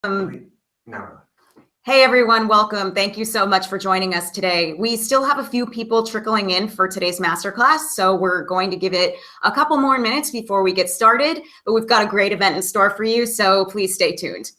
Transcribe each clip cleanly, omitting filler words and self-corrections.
No. Hey everyone, welcome. Thank you so much for joining us today. We still have a few people trickling in for today's masterclass, so we're going to give it a couple more minutes before we get started, but we've got a great event in store for you, so please stay tuned.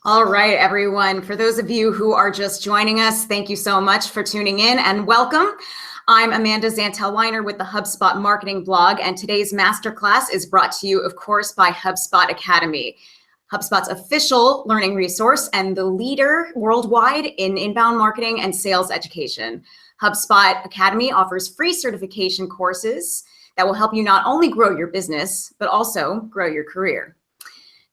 All right, everyone. For those of you who are just joining us, thank you so much for tuning in and welcome. I'm Amanda Zantel-Weiner with the HubSpot marketing blog, and today's masterclass is brought to you, of course, by HubSpot Academy, HubSpot's official learning resource and the leader worldwide in inbound marketing and sales education. HubSpot Academy offers free certification courses that will help you not only grow your business, but also grow your career.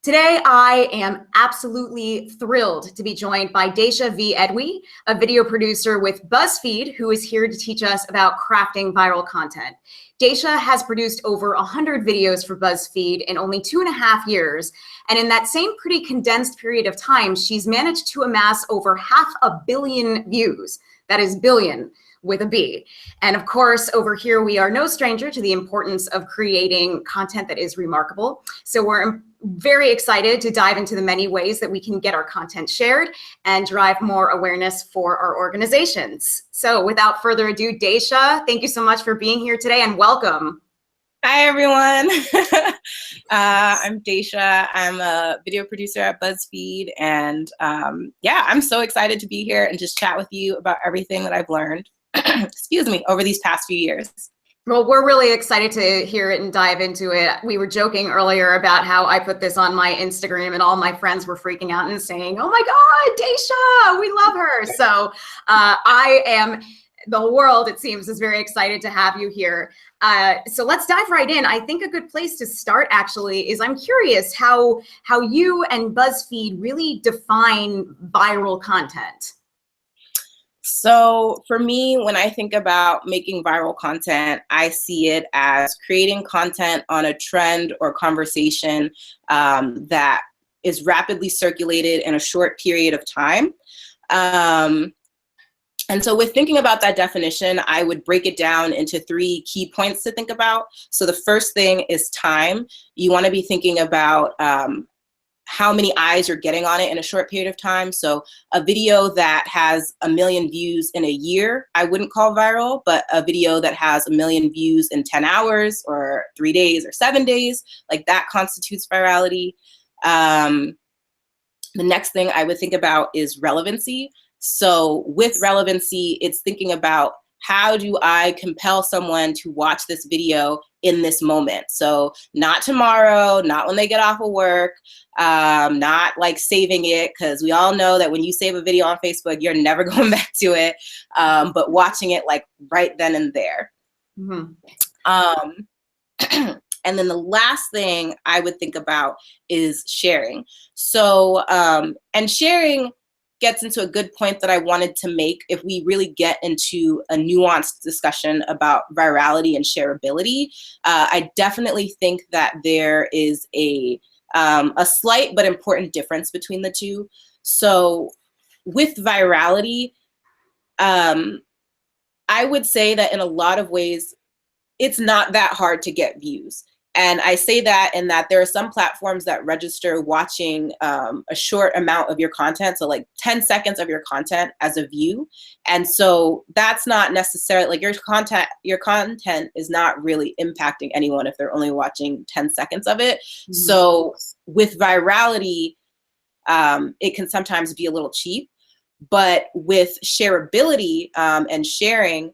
Today, I am absolutely thrilled to be joined by Daysha V. Edewi, a video producer with Buzzfeed, who is here to teach us about crafting viral content. Daysha has produced over 100 videos for Buzzfeed in only 2.5 years. And in that same pretty condensed period of time, she's managed to amass over 500 million views. That is billion with a B. And of course, over here, we are no stranger to the importance of creating content that is remarkable. So we're very excited to dive into the many ways that we can get our content shared and drive more awareness for our organizations. So without further ado, Daysha, thank you so much for being here today and welcome. Hi, everyone. I'm Daysha. I'm a video producer at Buzzfeed. And yeah, I'm so excited to be here and just chat with you about everything that I've learned, excuse me, over these past few years. Well, we're really excited to hear it and dive into it. We were joking earlier about how I put this on my Instagram and all my friends were freaking out and saying, oh my God, Daysha, we love her. So the world, it seems, is very excited to have you here. So let's dive right in. I think a good place to start actually is I'm curious how you and Buzzfeed really define viral content. So for me, when I think about making viral content, I see it as creating content on a trend or conversation that is rapidly circulated in a short period of time. And so with thinking about that definition, I would break it down into 3 key points to think about. So the first thing is time. You want to be thinking about how many eyes you're getting on it in a short period of time. So a video that has 1 million views in a year, I wouldn't call viral, but a video that has 1 million views in 10 hours or 3 days or 7 days, like that constitutes virality. The next thing I would think about is relevancy. So with relevancy, it's thinking about how do I compel someone to watch this video in this moment? So not tomorrow, not when they get off of work, not like saving it, because we all know that when you save a video on Facebook, you're never going back to it, but watching it like right then and there. Mm-hmm. And then the last thing I would think about is sharing. So, and sharing gets into a good point that I wanted to make if we really get into a nuanced discussion about virality and shareability. I definitely think that there is a slight but important difference between the two. So with virality, I would say that in a lot of ways, it's not that hard to get views. And I say that in that there are some platforms that register watching a short amount of your content, so like 10 seconds of your content as a view. And so that's not necessarily, like your content is not really impacting anyone if they're only watching 10 seconds of it. Mm-hmm. So with virality, it can sometimes be a little cheap, but with shareability and sharing,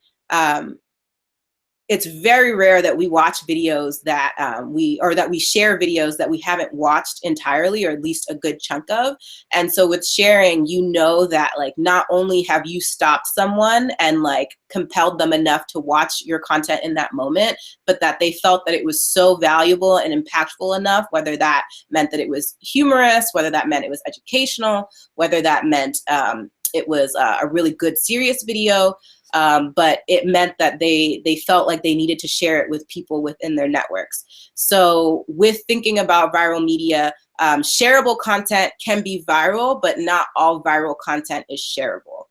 it's very rare that we watch videos that we share videos that we haven't watched entirely, or at least a good chunk of. And so with sharing, you know that like not only have you stopped someone and like compelled them enough to watch your content in that moment, but that they felt that it was so valuable and impactful enough, whether that meant that it was humorous, whether that meant it was educational, whether that meant it was a really good serious video. But it meant that they felt like they needed to share it with people within their networks. So with thinking about viral media, shareable content can be viral, but not all viral content is shareable,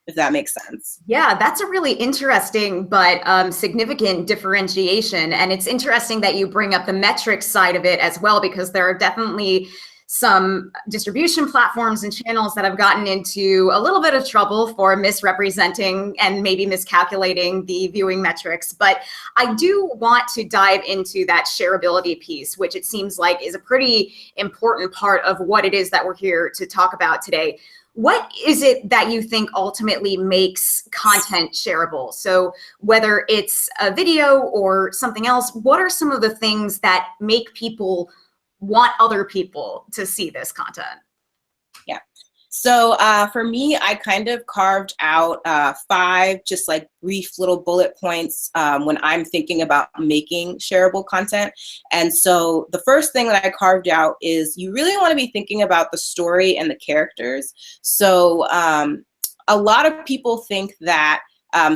if that makes sense. Yeah, that's a really interesting but significant differentiation. And it's interesting that you bring up the metrics side of it as well, because there are definitely some distribution platforms and channels that have gotten into a little bit of trouble for misrepresenting and maybe miscalculating the viewing metrics. But I do want to dive into that shareability piece, which it seems like is a pretty important part of what it is that we're here to talk about today. What is it that you think ultimately makes content shareable? So whether it's a video or something else, what are some of the things that make people want other people to see this content? Yeah. So for me, I kind of carved out 5 just like brief little bullet points when I'm thinking about making shareable content. And so the first thing that I carved out is you really want to be thinking about the story and the characters. So a lot of people think that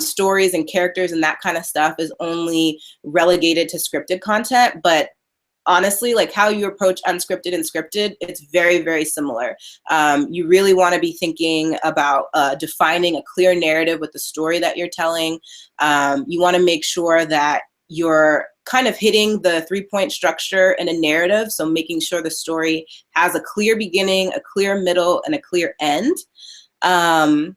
stories and characters and that kind of stuff is only relegated to scripted content, but honestly, like how you approach unscripted and scripted, it's very, very similar. You really want to be thinking about defining a clear narrative with the story that you're telling. You want to make sure that you're kind of hitting the 3-point structure in a narrative. So making sure the story has a clear beginning, a clear middle, and a clear end. And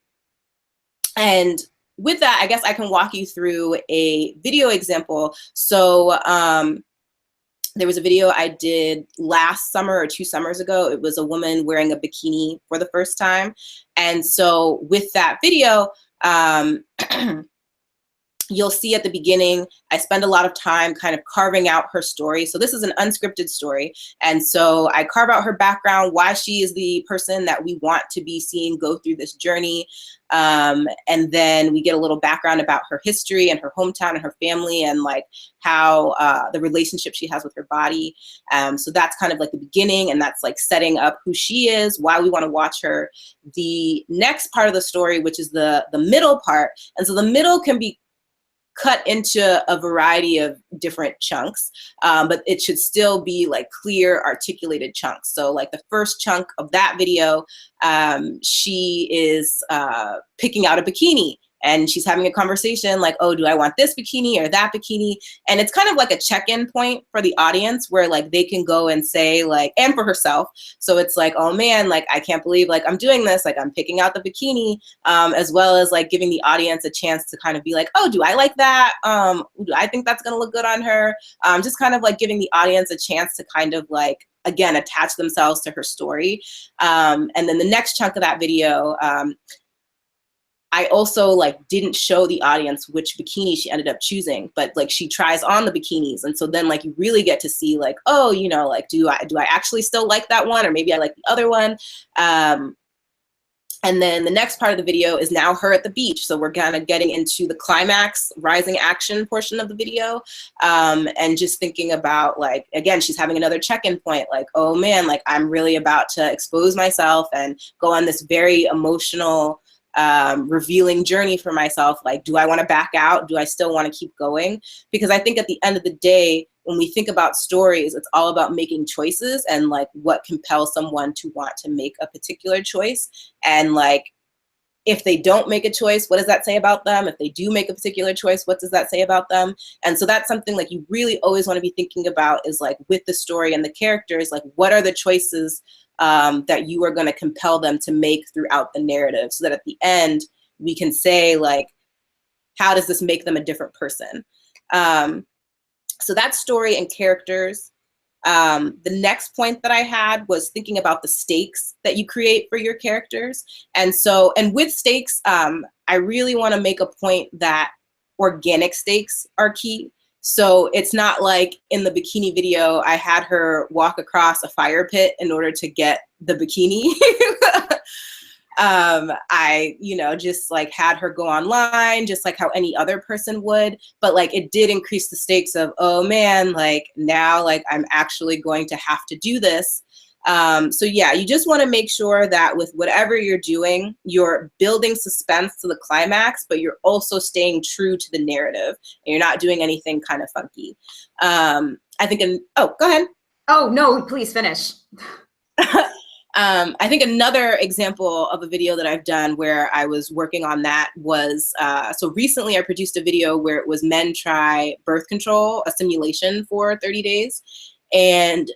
with that, I guess I can walk you through a video example. So there was a video I did last summer or 2 summers ago. It was a woman wearing a bikini for the first time. And so with that video, you'll see at the beginning, I spend a lot of time kind of carving out her story. So this is an unscripted story. And so I carve out her background, why she is the person that we want to be seeing go through this journey. And then we get a little background about her history and her hometown and her family and like how the relationship she has with her body. So that's kind of like the beginning, and that's like setting up who she is, why we want to watch her. The next part of the story, which is the middle part. And so the middle can be cut into a variety of different chunks, but it should still be like clear, articulated chunks. So like the first chunk of that video, she is picking out a bikini. And she's having a conversation like, oh, do I want this bikini or that bikini? And it's kind of like a check-in point for the audience where like they can go and say like, and for herself. So it's like, oh man, like I can't believe like I'm doing this. Like I'm picking out the bikini, as well as like giving the audience a chance to kind of be like, oh, do I like that? Do I think that's gonna look good on her? Just kind of like giving the audience a chance to kind of like, again, attach themselves to her story. And then the next chunk of that video, I also like didn't show the audience which bikini she ended up choosing, but like she tries on the bikinis. And so then like you really get to see like, oh, you know, like, do I actually still like that one? Or maybe I like the other one. And then the next part of the video is now her at the beach. So we're kind of getting into the climax, rising action portion of the video. And just thinking about like, again, she's having another check-in point, like, oh man, like I'm really about to expose myself and go on this very emotional, revealing journey for myself. Like, do I want to back out? Do I still want to keep going? Because I think at the end of the day, when we think about stories, it's all about making choices and like what compels someone to want to make a particular choice. And like, if they don't make a choice, what does that say about them? If they do make a particular choice, what does that say about them? And so that's something like you really always want to be thinking about is like with the story and the characters, like what are the choices that you are going to compel them to make throughout the narrative, so that at the end we can say like, how does this make them a different person? So that's story and characters. The next point that I had was thinking about the stakes that you create for your characters. And so, and with stakes, I really want to make a point that organic steaks are key. So it's not like in the bikini video, I had her walk across a fire pit in order to get the bikini. I, just like had her go online, just like how any other person would. But like it did increase the stakes of, oh man, like now like I'm actually going to have to do this. So yeah, you just want to make sure that with whatever you're doing, you're building suspense to the climax, but you're also staying true to the narrative and you're not doing anything kind of funky. I think, go ahead. Oh, no, please finish. I think another example of a video that I've done where I was working on that was, so recently I produced a video where it was men try birth control, a simulation for 30 days. And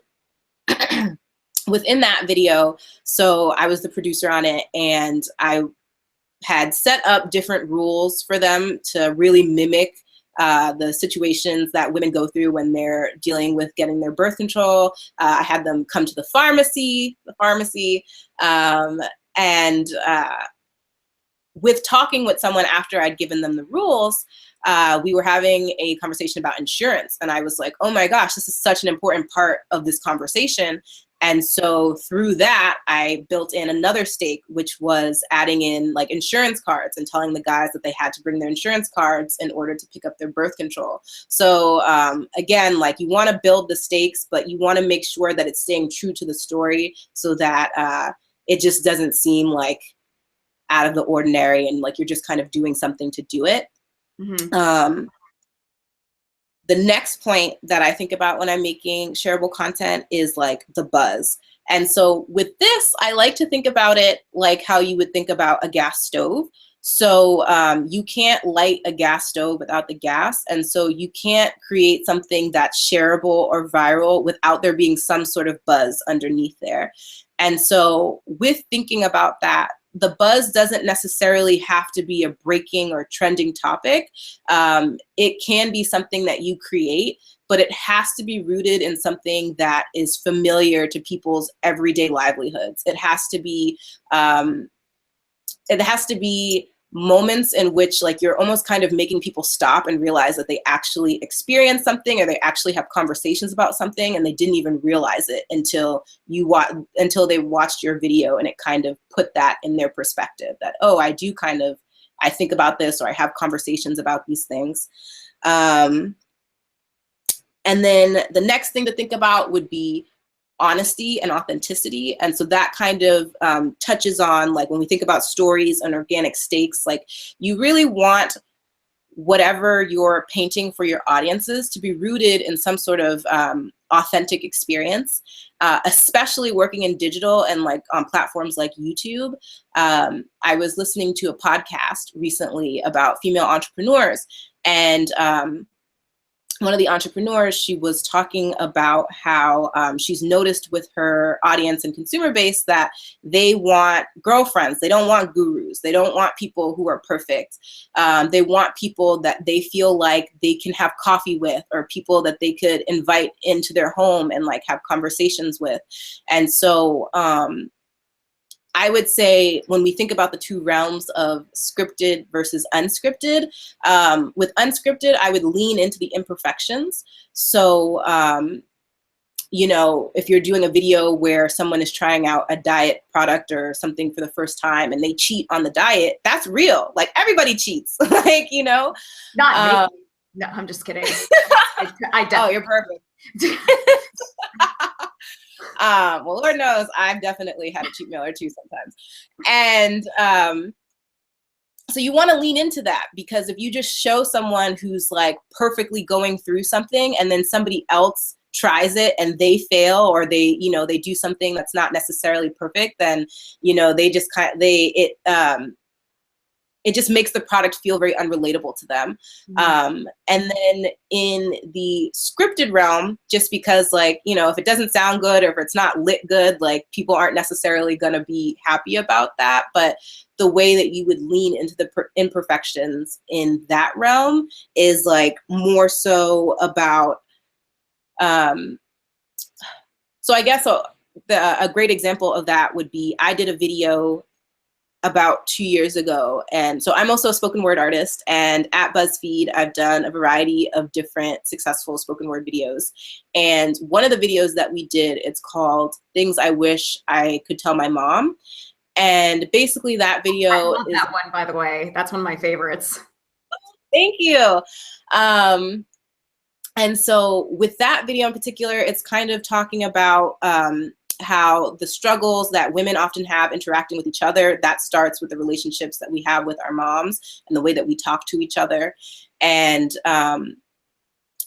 within that video, so I was the producer on it, and I had set up different rules for them to really mimic the situations that women go through when they're dealing with getting their birth control. I had them come to the pharmacy, and with talking with someone after I'd given them the rules, we were having a conversation about insurance. And I was like, oh my gosh, this is such an important part of this conversation. And so through that, I built in another stake, which was adding in like insurance cards and telling the guys that they had to bring their insurance cards in order to pick up their birth control. So again, like you want to build the stakes, but you want to make sure that it's staying true to the story so that it just doesn't seem like out of the ordinary and like you're just kind of doing something to do it. Mm-hmm. The next point that I think about when I'm making shareable content is like the buzz. And so with this, I like to think about it like how you would think about a gas stove. So you can't light a gas stove without the gas. And so you can't create something that's shareable or viral without there being some sort of buzz underneath there. And so with thinking about that, the buzz doesn't necessarily have to be a breaking or trending topic. It can be something that you create, but it has to be rooted in something that is familiar to people's everyday livelihoods. It has to be moments in which like you're almost kind of making people stop and realize that they actually experience something or they actually have conversations about something and they didn't even realize it until they watched your video and it kind of put that in their perspective that, oh, I think about this or I have conversations about these things. And then the next thing to think about would be honesty and authenticity. And so that kind of touches on like when we think about stories and organic stakes, like you really want whatever you're painting for your audiences to be rooted in some sort of authentic experience, especially working in digital and like on platforms like YouTube. I was listening to a podcast recently about female entrepreneurs, and one of the entrepreneurs, she was talking about how she's noticed with her audience and consumer base that they want girlfriends. They don't want gurus. They don't want people who are perfect. They want people that they feel like they can have coffee with or people that they could invite into their home and like have conversations with. And so I would say when we think about the two realms of scripted versus unscripted, with unscripted, I would lean into the imperfections. So, if you're doing a video where someone is trying out a diet product or something for the first time and they cheat on the diet, that's real. Like everybody cheats, like, Not me. No, I'm just kidding. I Oh, you're perfect. Well, Lord knows I've definitely had a cheat meal or two sometimes. And so you want to lean into that, because if you just show someone who's like perfectly going through something and then somebody else tries it and they fail or they do something that's not necessarily perfect, then, they just it just makes the product feel very unrelatable to them. Mm-hmm. And then in the scripted realm, just because like, if it doesn't sound good or if it's not lit good, like people aren't necessarily going to be happy about that. But the way that you would lean into the imperfections in that realm is like more so about, so I guess a great example of that would be, I did a video about 2 years ago. And so I'm also a spoken word artist, and at Buzzfeed, I've done a variety of different successful spoken word videos. And one of the videos that we did, it's called Things I Wish I Could Tell My Mom. And basically that video I love that one, by the way. That's one of my favorites. Thank you. And so with that video in particular, it's kind of talking about how the struggles that women often have interacting with each other, that starts with the relationships that we have with our moms and the way that we talk to each other. And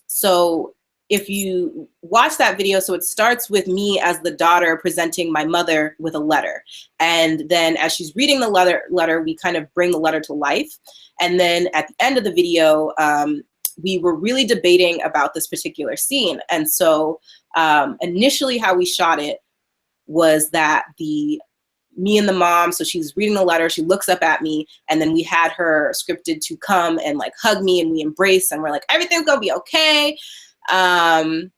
so if you watch that video, so it starts with me as the daughter presenting my mother with a letter. And then as she's reading the letter, we kind of bring the letter to life. And then at the end of the video, we were really debating about this particular scene. And so initially how we shot it was that me and the mom, so she's reading the letter, she looks up at me, and then we had her scripted to come and like hug me, and we embrace, and we're like, everything's gonna be okay. But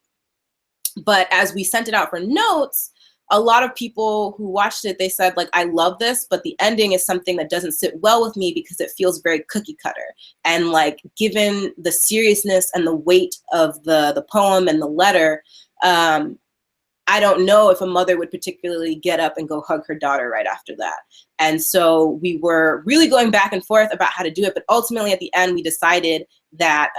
as we sent it out for notes, a lot of people who watched it, they said like, I love this, but the ending is something that doesn't sit well with me because it feels very cookie cutter. And like, given the seriousness and the weight of the poem and the letter, I don't know if a mother would particularly get up and go hug her daughter right after that. And so we were really going back and forth about how to do it. But ultimately at the end, we decided that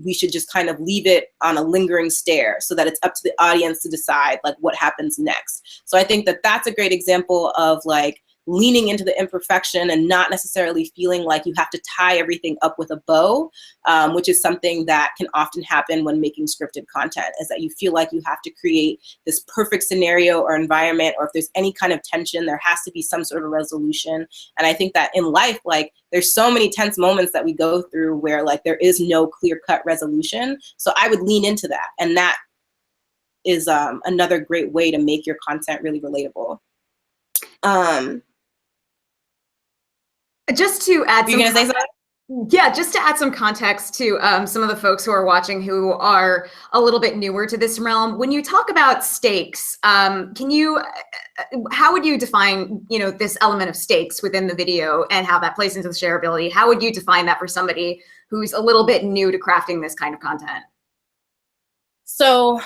we should just kind of leave it on a lingering stare so that it's up to the audience to decide like what happens next. So I think that that's a great example of like leaning into the imperfection and not necessarily feeling like you have to tie everything up with a bow, which is something that can often happen when making scripted content, is that you feel like you have to create this perfect scenario or environment, or if there's any kind of tension, there has to be some sort of resolution. And I think that in life, like there's so many tense moments that we go through where like there is no clear-cut resolution. So I would lean into that. And that is another great way to make your content really relatable. Just to add You're gonna say something? Yeah, just to add some context to some of the folks who are watching who are a little bit newer to this realm. When you talk about stakes, how would you define, this element of stakes within the video and how that plays into the shareability? How would you define that for somebody who's a little bit new to crafting this kind of content? So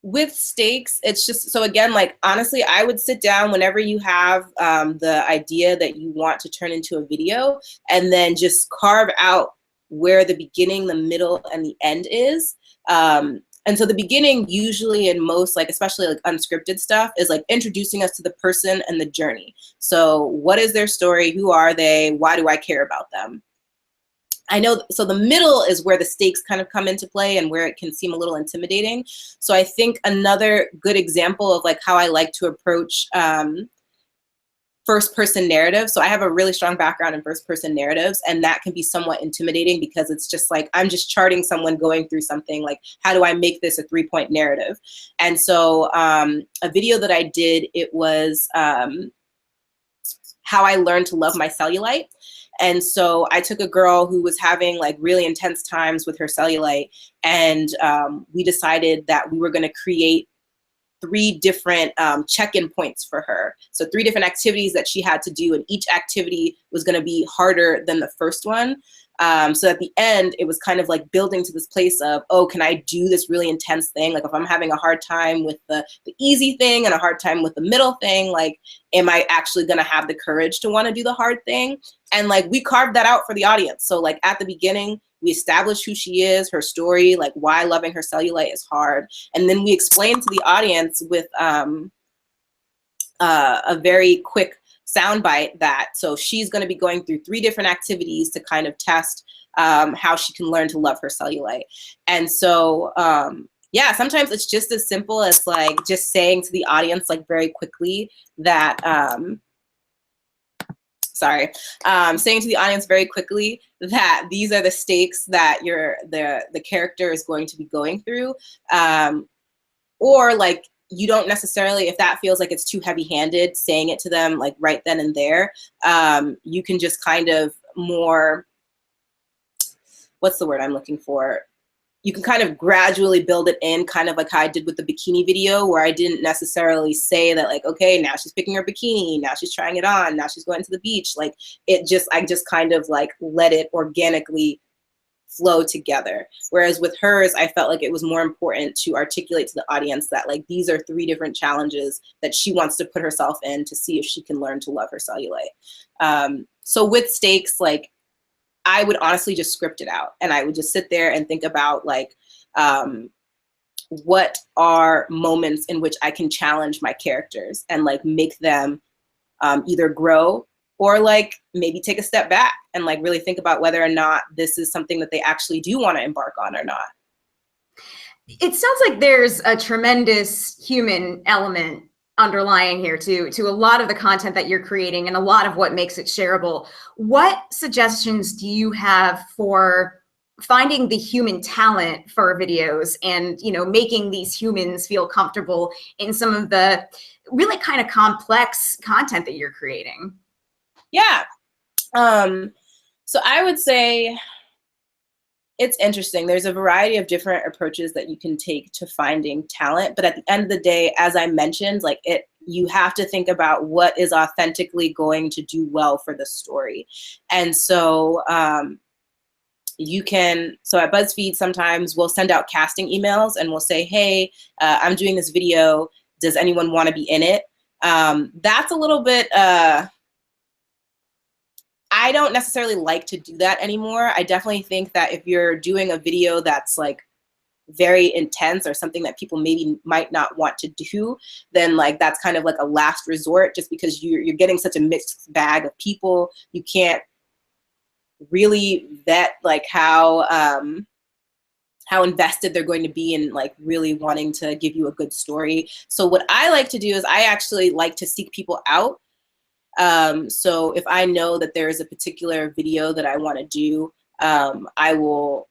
with stakes, it's just, so again, like, honestly, I would sit down whenever you have the idea that you want to turn into a video, and then just carve out where the beginning, the middle, and the end is. And so the beginning, usually in most, like, especially like unscripted stuff, is like introducing us to the person and the journey. So what is their story? Who are they? Why do I care about them? I know, so the middle is where the stakes kind of come into play and where it can seem a little intimidating. So I think another good example of like how I like to approach first person narrative. So I have a really strong background in first person narratives, and that can be somewhat intimidating because it's just like, I'm just charting someone going through something, like, how do I make this a 3-point narrative? And so a video that I did, it was how I learned to love my cellulite. And so I took a girl who was having like really intense times with her cellulite, and we decided that we were going to create 3 different check-in points for her. So 3 different activities that she had to do, and each activity was going to be harder than the first one. So at the end, it was kind of like building to this place of, oh, can I do this really intense thing? Like if I'm having a hard time with the easy thing and a hard time with the middle thing, like, am I actually gonna have the courage to wanna do the hard thing? And like, we carved that out for the audience. So like at the beginning, we established who she is, her story, like why loving her cellulite is hard. And then we explained to the audience with a very quick soundbite that, so she's going to be going through 3 different activities to kind of test how she can learn to love her cellulite. And so, yeah, sometimes it's just as simple as like just saying to the audience, like very quickly that, saying to the audience very quickly that these are the stakes that the character is going to be going through. Or like, you don't necessarily, if that feels like it's too heavy-handed, saying it to them like right then and there, you can just kind of more, what's the word I'm looking for? you can kind of gradually build it in, kind of like how I did with the bikini video, where I didn't necessarily say that like, okay, now she's picking her bikini, now she's trying it on, now she's going to the beach. Like I just kind of like let it organically flow together. Whereas with hers, I felt like it was more important to articulate to the audience that like these are 3 different challenges that she wants to put herself in to see if she can learn to love her cellulite. So with stakes, like I would honestly just script it out, and I would just sit there and think about like what are moments in which I can challenge my characters and like make them either grow or like maybe take a step back and like really think about whether or not this is something that they actually do want to embark on or not. It sounds like there's a tremendous human element underlying here to a lot of the content that you're creating and a lot of what makes it shareable. What suggestions do you have for finding the human talent for videos and, you know, making these humans feel comfortable in some of the really kind of complex content that you're creating? Yeah. So I would say it's interesting. There's a variety of different approaches that you can take to finding talent. But at the end of the day, as I mentioned, like you have to think about what is authentically going to do well for the story. And so so at Buzzfeed, sometimes we'll send out casting emails and we'll say, hey, I'm doing this video. Does anyone want to be in it? That's a little bit, I don't necessarily like to do that anymore. I definitely think that if you're doing a video that's like very intense or something that people maybe might not want to do, then like that's kind of like a last resort, just because you're getting such a mixed bag of people. You can't really vet like how invested they're going to be in like really wanting to give you a good story. So what I like to do is I actually like to seek people out. So if I know that there is a particular video that I want to do, I will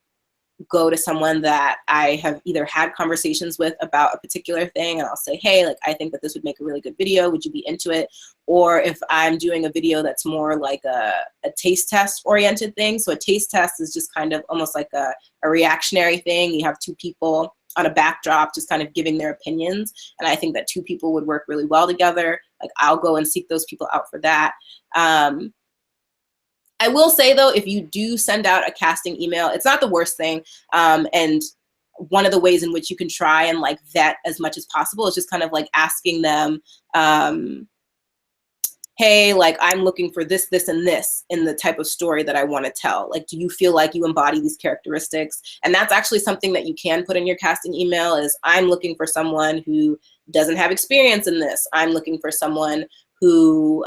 go to someone that I have either had conversations with about a particular thing, and I'll say, hey, like, I think that this would make a really good video. Would you be into it? Or if I'm doing a video that's more like a taste test oriented thing. So a taste test is just kind of almost like a reactionary thing. You have 2 people on a backdrop just kind of giving their opinions. And I think that 2 people would work really well together. Like I'll go and seek those people out for that. I will say though, if you do send out a casting email, it's not the worst thing. And one of the ways in which you can try and like vet as much as possible is just kind of like asking them, hey, like I'm looking for this, this, and this in the type of story that I want to tell. Like, do you feel like you embody these characteristics? And that's actually something that you can put in your casting email is I'm looking for someone who doesn't have experience in this. I'm looking for someone who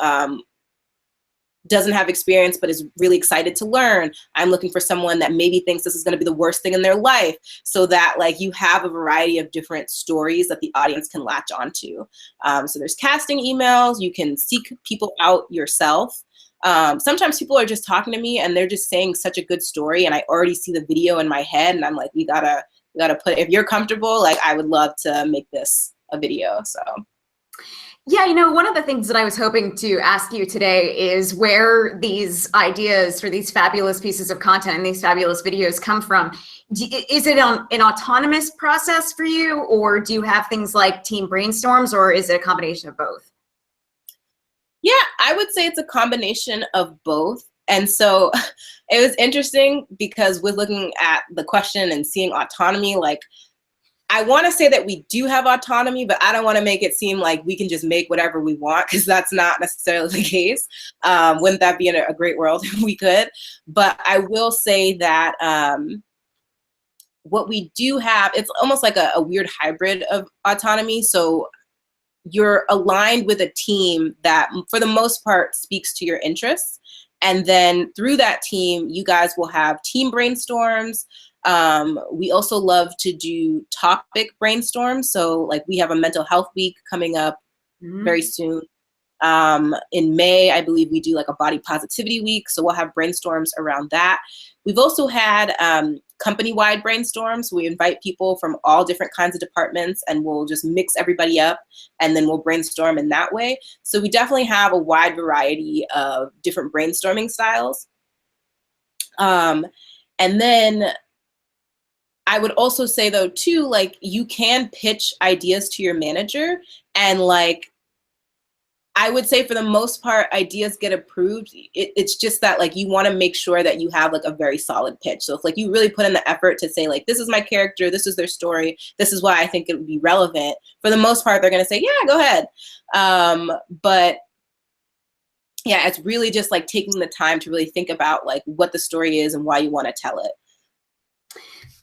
doesn't have experience but is really excited to learn. I'm looking for someone that maybe thinks this is going to be the worst thing in their life, so that like you have a variety of different stories that the audience can latch onto. So there's casting emails. You can seek people out yourself. Sometimes people are just talking to me and they're just saying such a good story, and I already see the video in my head, and I'm like, we gotta put, if you're comfortable, like I would love to make this a video. So yeah, you know, one of the things that I was hoping to ask you today is where these ideas for these fabulous pieces of content and these fabulous videos come from. Is it an autonomous process for you, or do you have things like team brainstorms, or is it a combination of both? Yeah, I would say it's a combination of both. And so it was interesting because with looking at the question and seeing autonomy, like I want to say that we do have autonomy, but I don't want to make it seem like we can just make whatever we want, because that's not necessarily the case. Wouldn't that be in a great world if we could? But I will say that what we do have, it's almost like a weird hybrid of autonomy. So you're aligned with a team that for the most part speaks to your interests. And then through that team, you guys will have team brainstorms. We also love to do topic brainstorms. So like we have a mental health week coming up very soon. In May, I believe we do like a body positivity week. So we'll have brainstorms around that. We've also had company-wide brainstorms. We invite people from all different kinds of departments and we'll just mix everybody up and then we'll brainstorm in that way. So we definitely have a wide variety of different brainstorming styles. And then I would also say though too, like you can pitch ideas to your manager, and like I would say for the most part, ideas get approved. It's just that like you want to make sure that you have like a very solid pitch. So if like you really put in the effort to say like, this is my character, this is their story, this is why I think it would be relevant, for the most part, they're going to say, yeah, go ahead. But yeah, it's really just like taking the time to really think about like what the story is and why you want to tell it.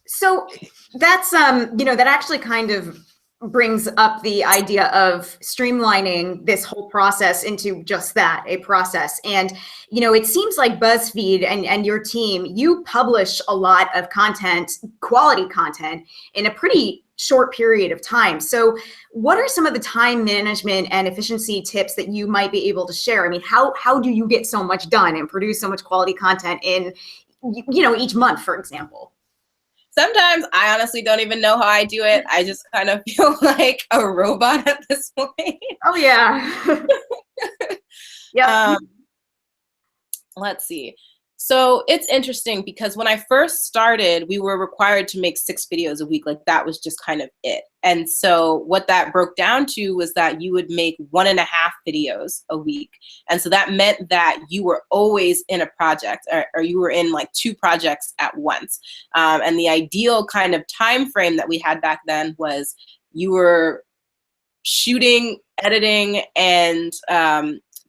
So that's, that actually kind of brings up the idea of streamlining this whole process into just that, a process. And, it seems like BuzzFeed and your team, you publish a lot of content, quality content, in a pretty short period of time. So what are some of the time management and efficiency tips that you might be able to share? I mean, how do you get so much done and produce so much quality content in, each month, for example? Sometimes I honestly don't even know how I do it. I just kind of feel like a robot at this point. Oh, yeah. Yeah. Let's see. So it's interesting because when I first started, we were required to make 6 videos a week. Like that was just kind of it. And so what that broke down to was that you would make 1.5 videos a week. And so that meant that you were always in a project, or you were in like 2 projects at once. And the ideal kind of time frame that we had back then was you were shooting, editing, and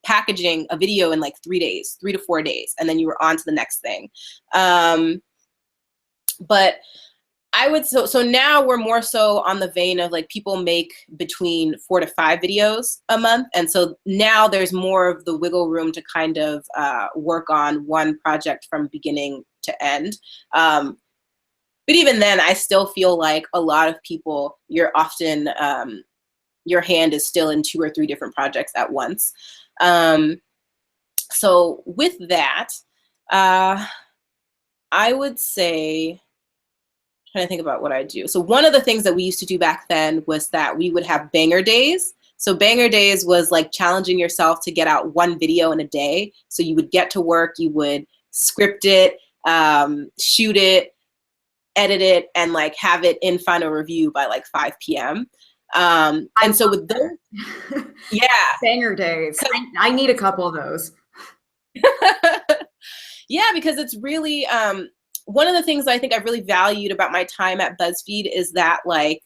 packaging a video in like 3 days, 3 to 4 days, and then you were on to the next thing. But I would, so now we're more so on the vein of like people make between 4 to 5 videos a month. And so now there's more of the wiggle room to kind of work on one project from beginning to end. But even then, I still feel like a lot of people, you're often, your hand is still in 2 or 3 different projects at once. So with that, I would say, trying to think about what I do. So one of the things that we used to do back then was that we would have banger days. So banger days was like challenging yourself to get out 1 video in a day. So you would get to work, you would script it, shoot it, edit it, and like have it in final review by like 5 p.m. And so with those, yeah, banger days. I need a couple of those. Yeah, because it's really, one of the things I think I've really valued about my time at BuzzFeed is that like,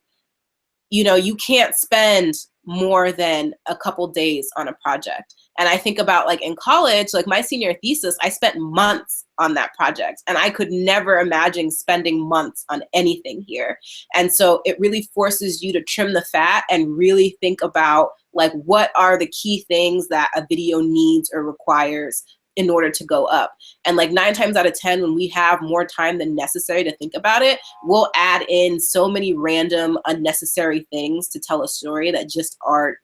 you can't spend more than a couple days on a project. And I think about like in college, like my senior thesis, I spent months on that project, and I could never imagine spending months on anything here. And so it really forces you to trim the fat and really think about like, what are the key things that a video needs or requires in order to go up. And like 9 times out of 10, when we have more time than necessary to think about it, we'll add in so many random unnecessary things to tell a story that just aren't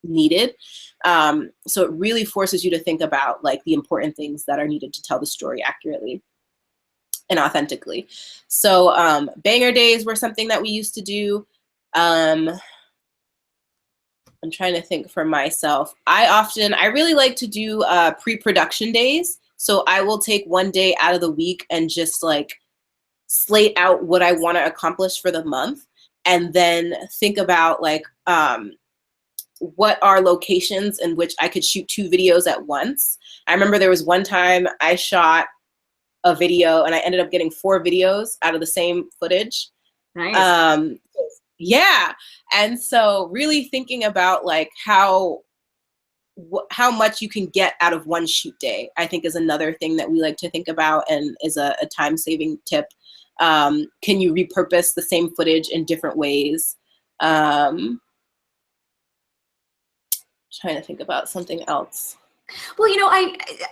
needed. So it really forces you to think about like the important things that are needed to tell the story accurately and authentically. So banger days were something that we used to do. I'm trying to think for myself. I really like to do pre-production days. So I will take 1 day out of the week and just like slate out what I want to accomplish for the month, and then think about like what are locations in which I could shoot 2 videos at once. I remember there was one time I shot a video and I ended up getting 4 videos out of the same footage. Nice. Yeah. And so really thinking about like how much you can get out of one shoot day, I think is another thing that we like to think about and is a time-saving tip. Can you repurpose the same footage in different ways? Trying to think about something else. Well,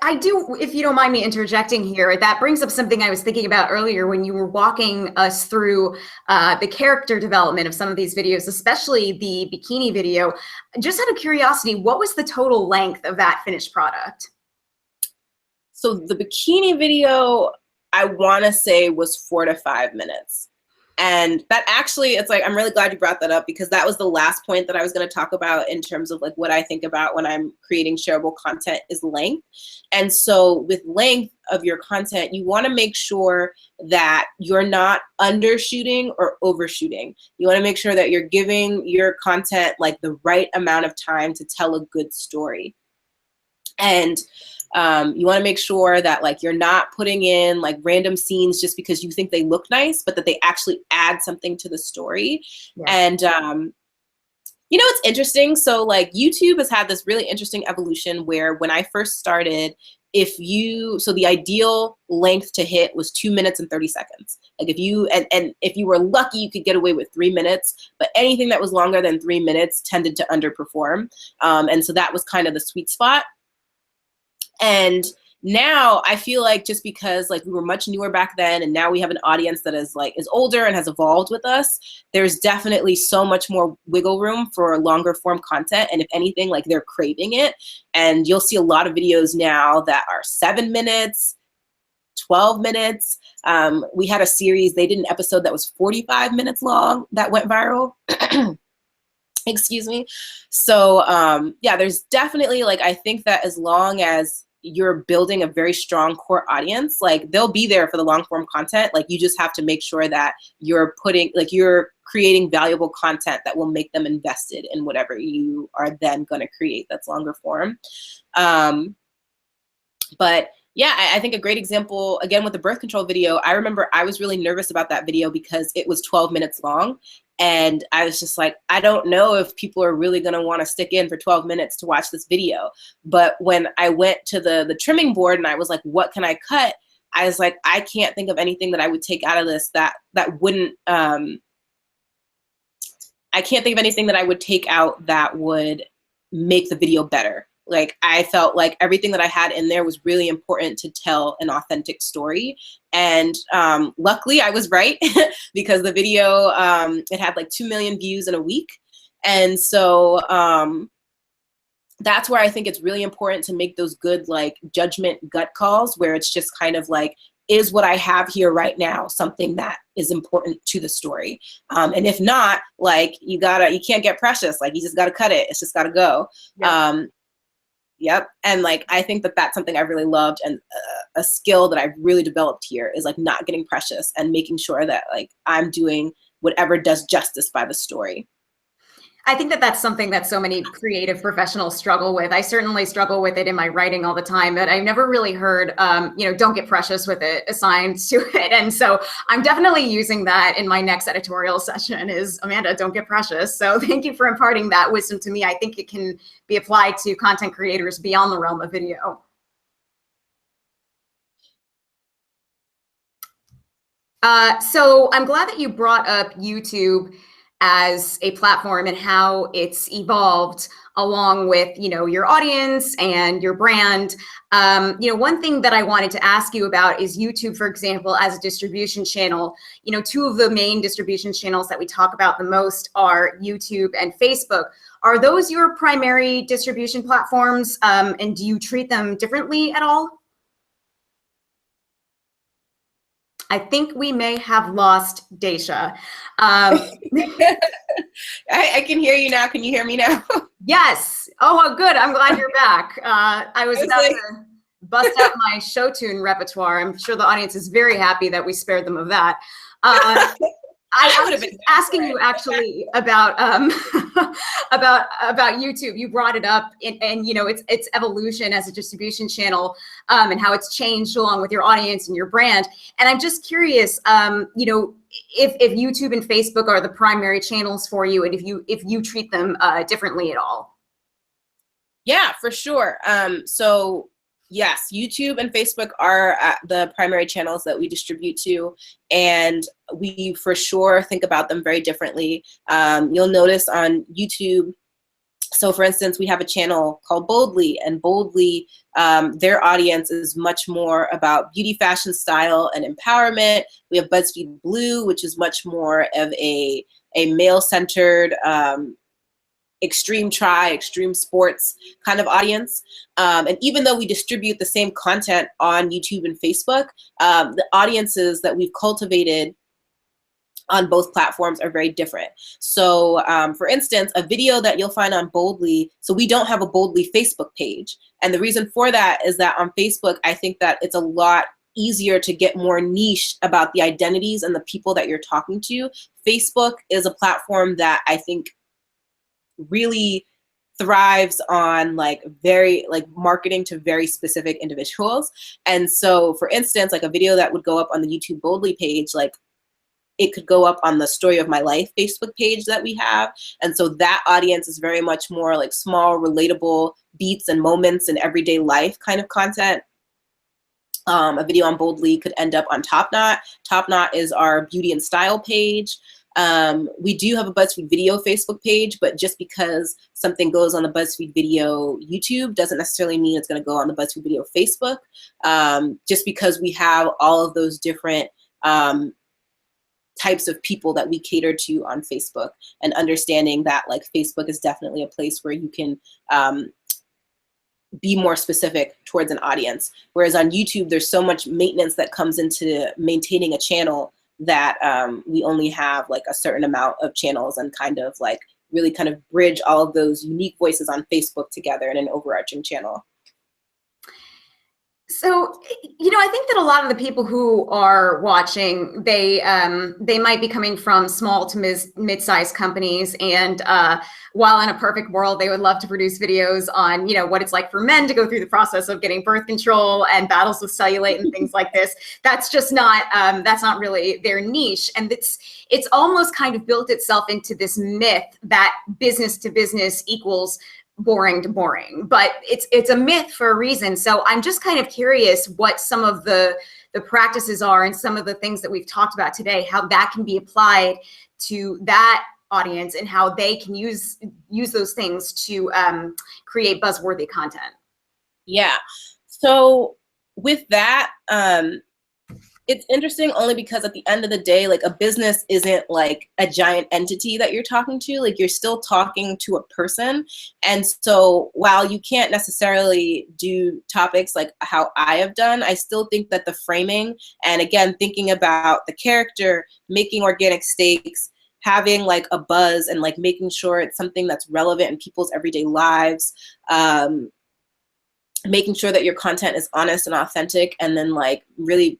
I do, if you don't mind me interjecting here, that brings up something I was thinking about earlier when you were walking us through the character development of some of these videos, especially the bikini video. Just out of curiosity, what was the total length of that finished product? So the bikini video, I want to say was 4 to 5 minutes. And that actually, it's like, I'm really glad you brought that up, because that was the last point that I was going to talk about in terms of like what I think about when I'm creating shareable content is length. And so with length, of your content, you want to make sure that you're not undershooting or overshooting. You want to make sure that you're giving your content like the right amount of time to tell a good story. And you want to make sure that like you're not putting in like random scenes just because you think they look nice, but that they actually add something to the story. Yeah. And you know, it's interesting. So like YouTube has had this really interesting evolution where when I first started, so the ideal length to hit was 2 minutes and 30 seconds. Like if you, and if you were lucky, you could get away with 3 minutes, but anything that was longer than 3 minutes tended to underperform. And so that was kind of the sweet spot. And now I feel like just because like we were much newer back then and now we have an audience that is older and has evolved with us, there's definitely so much more wiggle room for longer form content. And if anything, like they're craving it. And you'll see a lot of videos now that are 7 minutes, 12 minutes. We had a series, they did an episode that was 45 minutes long that went viral. Excuse me. So yeah, there's definitely like, I think that as long as you're building a very strong core audience, like they'll be there for the long form content. Like you just have to make sure that you're creating valuable content that will make them invested in whatever you are then going to create that's longer form. But yeah, I think a great example, again, with the birth control video, I remember I was really nervous about that video because it was 12 minutes long. And I was just like, I don't know if people are really going to want to stick in for 12 minutes to watch this video. But when I went to the trimming board and I was like, what can I cut? I was like, I can't think of anything that I would take out of this that wouldn't, I can't think of anything that I would take out that would make the video better. Like I felt like everything that I had in there was really important to tell an authentic story. And luckily I was right because the video, it had like 2 million views in a week. And so that's where I think it's really important to make those good like judgment gut calls where it's just kind of like, is what I have here right now something that is important to the story? And if not, like you can't get precious. Like you just gotta cut it. It's just gotta go. Yeah. Yep. And like, I think that that's something I really loved and a skill that I've really developed here is like not getting precious and making sure that like I'm doing whatever does justice by the story. I think that that's something that so many creative professionals struggle with. I certainly struggle with it in my writing all the time, but I've never really heard, don't get precious with it assigned to it. And so I'm definitely using that in my next editorial session is, Amanda, don't get precious. So thank you for imparting that wisdom to me. I think it can be applied to content creators beyond the realm of video. So I'm glad that you brought up YouTube as a platform and how it's evolved along with, your audience and your brand. One thing that I wanted to ask you about is YouTube, for example, as a distribution channel. Two of the main distribution channels that we talk about the most are YouTube and Facebook. Are those your primary distribution platforms? And do you treat them differently at all? I think we may have lost Daysha. I can hear you now. Can you hear me now? Yes. Oh, good. I'm glad you're back. I was about to bust out my show tune repertoire. I'm sure the audience is very happy that we spared them of that. I would have been asking you actually about about YouTube. You brought it up, and its evolution as a distribution channel, and how it's changed along with your audience and your brand. And I'm just curious, if YouTube and Facebook are the primary channels for you, and if you treat them differently at all. Yeah, for sure. So yes, YouTube and Facebook are the primary channels that we distribute to, and we for sure think about them very differently. You'll notice on YouTube, so for instance, we have a channel called Boldly, and Boldly, their audience is much more about beauty, fashion, style, and empowerment. We have Buzzfeed Blue, which is much more of a male-centered, extreme sports kind of audience. And even though we distribute the same content on YouTube and Facebook, the audiences that we've cultivated on both platforms are very different. So for instance, a video that you'll find on Boldly, so we don't have a Boldly Facebook page. And the reason for that is that on Facebook, I think that it's a lot easier to get more niche about the identities and the people that you're talking to. Facebook is a platform that I think really thrives on like marketing to very specific individuals. And so for instance, like a video that would go up on the YouTube Boldly page, like it could go up on the Story of My Life Facebook page that we have. And so that audience is very much more like small, relatable beats and moments in everyday life kind of content. A video on Boldly could end up on Top Knot. Top Knot is our beauty and style page. We do have a BuzzFeed video Facebook page, but just because something goes on the BuzzFeed video YouTube doesn't necessarily mean it's going to go on the BuzzFeed video Facebook. Just because we have all of those different types of people that we cater to on Facebook, and understanding that like Facebook is definitely a place where you can be more specific towards an audience. Whereas on YouTube, there's so much maintenance that comes into maintaining a channel that we only have like a certain amount of channels, and kind of like really kind of bridge all of those unique voices on Facebook together in an overarching channel. So, you know, I think that a lot of the people who are watching, they might be coming from small to mid-sized companies, and while in a perfect world, they would love to produce videos on, you know, what it's like for men to go through the process of getting birth control and battles with cellulite and things like this. That's just not that's not really their niche, and it's almost kind of built itself into this myth that business to business equals boring to boring, but it's a myth for a reason. So I'm just kind of curious what some of the practices are, and some of the things that we've talked about today, how that can be applied to that audience, and how they can use those things to create buzzworthy content. Yeah. So with that, it's interesting only because at the end of the day, like a business isn't like a giant entity that you're talking to, like you're still talking to a person. And so while you can't necessarily do topics like how I have done, I still think that the framing, and again, thinking about the character, making organic stakes, having like a buzz, and like making sure it's something that's relevant in people's everyday lives, making sure that your content is honest and authentic, and then like really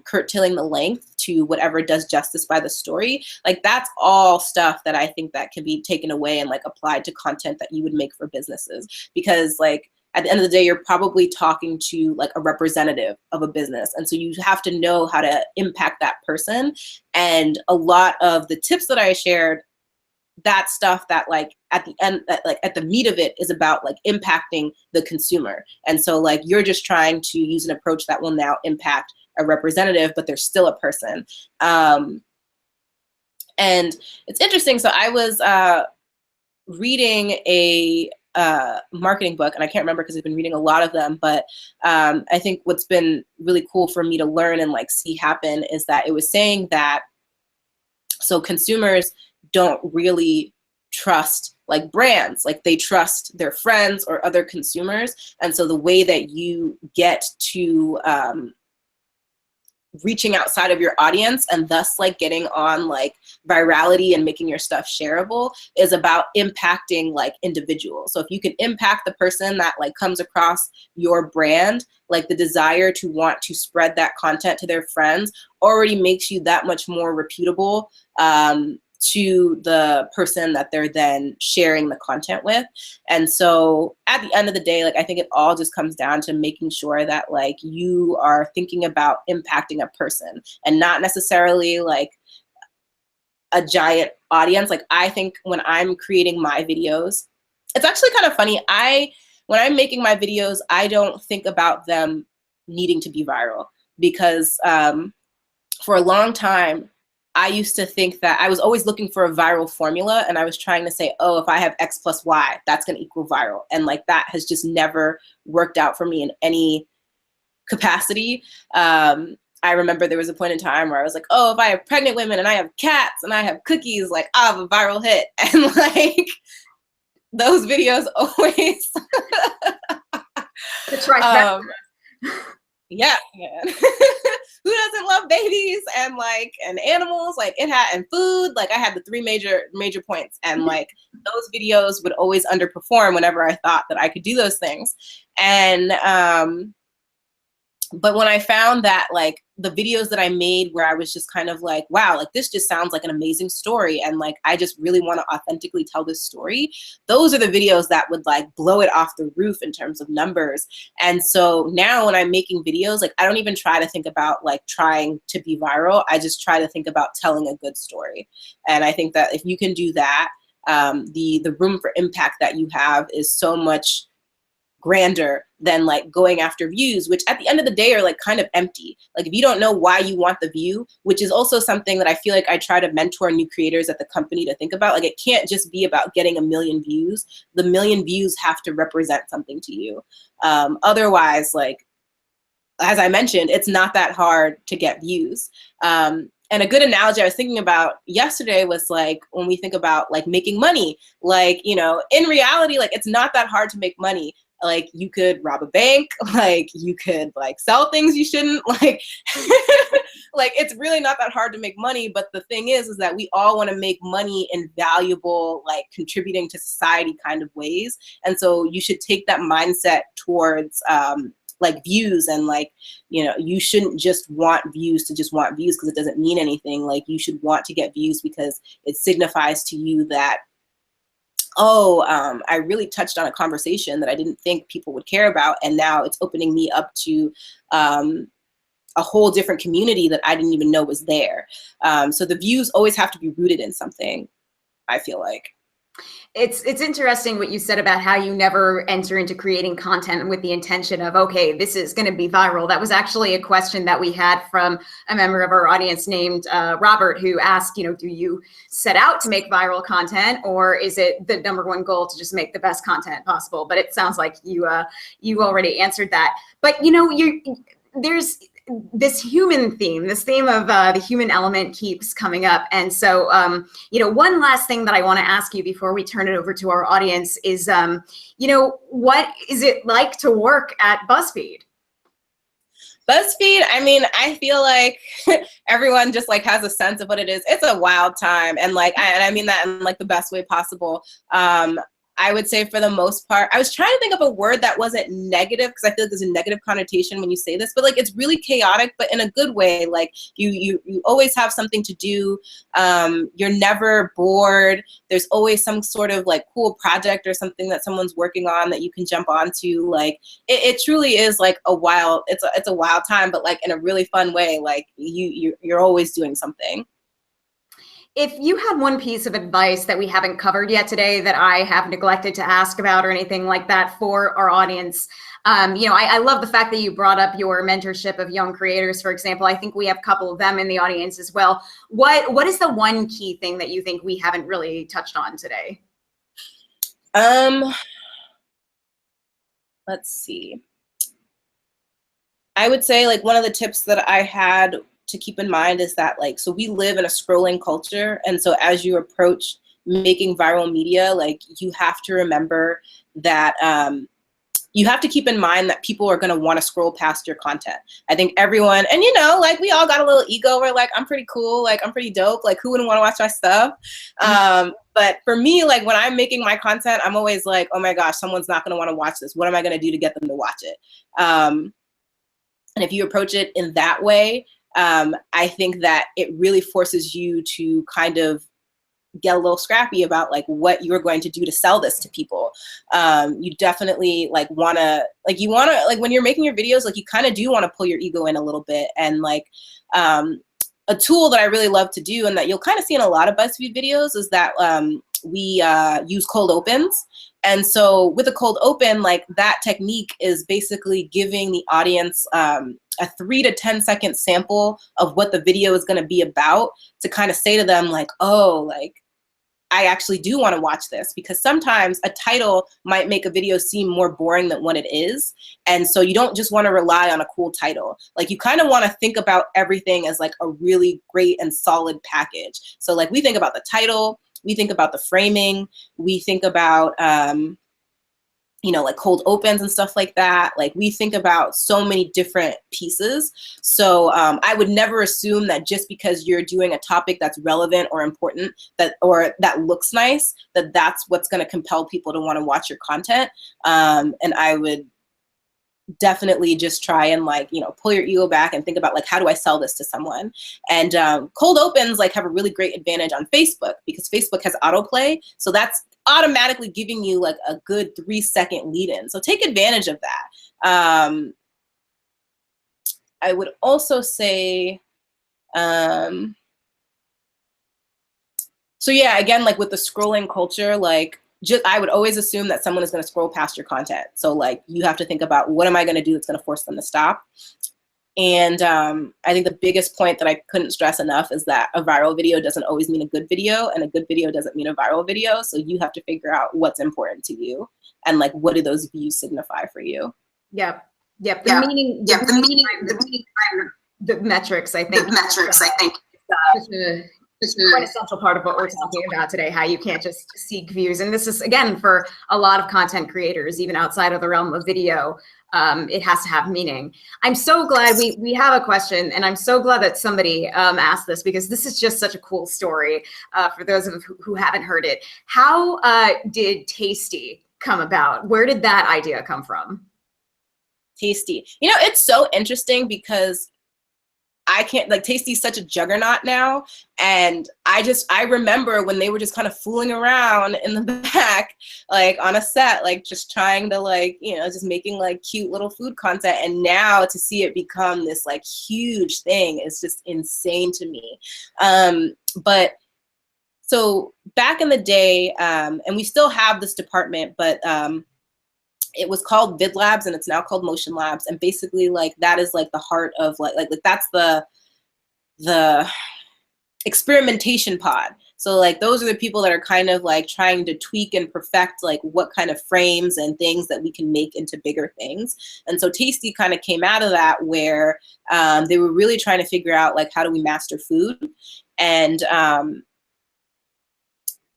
curtailing the length to whatever does justice by the story. Like that's all stuff that I think that can be taken away and like applied to content that you would make for businesses. Because like at the end of the day, you're probably talking to like a representative of a business. And so you have to know how to impact that person. And a lot of the tips that I shared, that stuff that like at the end, like at the meat of it is about like impacting the consumer. And so like you're just trying to use an approach that will now impact a representative, but they're still a person. And it's interesting. So I was reading a marketing book, and I can't remember because I've been reading a lot of them, but I think what's been really cool for me to learn and like see happen is that it was saying that so consumers don't really trust like brands, like they trust their friends or other consumers. And so the way that you get to reaching outside of your audience, and thus like getting on like virality and making your stuff shareable, is about impacting like individuals. So if you can impact the person that like comes across your brand, like the desire to want to spread that content to their friends already makes you that much more reputable to the person that they're then sharing the content with. And so at the end of the day, like I think it all just comes down to making sure that like you are thinking about impacting a person and not necessarily like a giant audience. Like I think when I'm creating my videos, it's actually kind of funny. When I'm making my videos, I don't think about them needing to be viral, because for a long time, I used to think that I was always looking for a viral formula, and I was trying to say, oh, if I have X plus Y, that's going to equal viral. And like that has just never worked out for me in any capacity. I remember there was a point in time where I was like, oh, if I have pregnant women and I have cats and I have cookies, like I have a viral hit. And like those videos always. The trifecta. Yeah, man. who doesn't love babies and and animals, and food. Like I had the three major points, and like those videos would always underperform whenever I thought that I could do those things. And but when I found that like the videos that I made where I was just kind of like, wow, like this just sounds like an amazing story, and like I just really want to authentically tell this story, those are the videos that would like blow it off the roof in terms of numbers. And so now when I'm making videos, like I don't even try to think about like trying to be viral. I just try to think about telling a good story. And I think that if you can do that, the room for impact that you have is so much grander than like going after views, which at the end of the day are like kind of empty. Like if you don't know why you want the view, which is also something that I feel like I try to mentor new creators at the company to think about, like it can't just be about getting 1 million views. The 1 million views have to represent something to you. Otherwise, like, as I mentioned, it's not that hard to get views. And a good analogy I was thinking about yesterday was like, when we think about like making money, like, you know, in reality, like it's not that hard to make money. Like you could rob a bank, like you could like sell things you shouldn't, like, like it's really not that hard to make money. But the thing is that we all want to make money in valuable, like contributing to society kind of ways. And so you should take that mindset towards like views, and like, you know, you shouldn't just want views to just want views because it doesn't mean anything. Like you should want to get views because it signifies to you that, oh, I really touched on a conversation that I didn't think people would care about, and now it's opening me up to a whole different community that I didn't even know was there. So the views always have to be rooted in something, I feel like. It's interesting what you said about how you never enter into creating content with the intention of, okay, this is going to be viral. That was actually a question that we had from a member of our audience named Robert, who asked, you know, do you set out to make viral content, or is it the #1 goal to just make the best content possible? But it sounds like you already answered that. But you know, there's this human theme, this theme of the human element keeps coming up. And so, you know, one last thing that I want to ask you before we turn it over to our audience is, you know, what is it like to work at Buzzfeed? BuzzFeed, I mean, I feel like everyone just like has a sense of what it is. It's a wild time. And like, and I mean that in like the best way possible. I would say for the most part, I was trying to think of a word that wasn't negative, because I feel like there's a negative connotation when you say this, but like it's really chaotic, but in a good way. Like you always have something to do. You're never bored. There's always some sort of like cool project or something that someone's working on that you can jump onto. Like it truly is like it's a wild time, but like in a really fun way. Like you're always doing something. If you had one piece of advice that we haven't covered yet today that I have neglected to ask about or anything like that for our audience, you know, I love the fact that you brought up your mentorship of young creators, for example. I think we have a couple of them in the audience as well. What is the one key thing that you think we haven't really touched on today? Let's see. I would say like one of the tips that I had to keep in mind is that like, so we live in a scrolling culture. And so as you approach making viral media, like you have to remember that you have to keep in mind that people are going to want to scroll past your content. I think everyone, and you know, like we all got a little ego where like, I'm pretty cool, like I'm pretty dope, like who wouldn't want to watch my stuff? But for me, like when I'm making my content, I'm always like, oh my gosh, someone's not going to want to watch this. What am I going to do to get them to watch it? And if you approach it in that way, I think that it really forces you to kind of get a little scrappy about like what you're going to do to sell this to people. You definitely like like when you're making your videos, like you kind of do want to pull your ego in a little bit. And like a tool that I really love to do, and that you'll kind of see in a lot of BuzzFeed videos, is that we use cold opens. And so with a cold open, like that technique is basically giving the audience a 3 to 10 second sample of what the video is going to be about, to kind of say to them like, oh, like I actually do want to watch this, because sometimes a title might make a video seem more boring than what it is. And so you don't just want to rely on a cool title. Like you kind of want to think about everything as like a really great and solid package. So like we think about the title, we think about the framing, we think about you know, like cold opens and stuff like that. Like we think about so many different pieces. So I would never assume that just because you're doing a topic that's relevant or important or that looks nice, that that's what's going to compel people to want to watch your content. And I would definitely just try and like, you know, pull your ego back and think about like, how do I sell this to someone? And cold opens like have a really great advantage on Facebook because Facebook has autoplay. So that's automatically giving you like a good 3-second lead in. So take advantage of that. I would also say, so yeah, again, like with the scrolling culture, like I would always assume that someone is going to scroll past your content. So like you have to think about what am I going to do that's going to force them to stop? And I think the biggest point that I couldn't stress enough is that a viral video doesn't always mean a good video, and a good video doesn't mean a viral video. So you have to figure out what's important to you and like what do those views signify for you. Yep. The meaning, the metrics, I think. It's quite an essential part of what we're talking about today, how you can't just seek views. And this is, again, for a lot of content creators, even outside of the realm of video, it has to have meaning. I'm so glad we have a question, and I'm so glad that somebody asked this because this is just such a cool story for those of who haven't heard it. How did Tasty come about? Where did that idea come from? Tasty. You know, it's so interesting because I can't, like, Tasty's such a juggernaut now. And I remember when they were just kind of fooling around in the back, like on a set, like just trying to like, you know, just making like cute little food content. And now to see it become this like huge thing is just insane to me. But so back in the day, and we still have this department, but it was called Vid Labs and it's now called Motion Labs. And basically like that is like the heart of like that's the experimentation pod. So like those are the people that are kind of like trying to tweak and perfect like what kind of frames and things that we can make into bigger things. And so Tasty kind of came out of that where they were really trying to figure out like how do we master food. And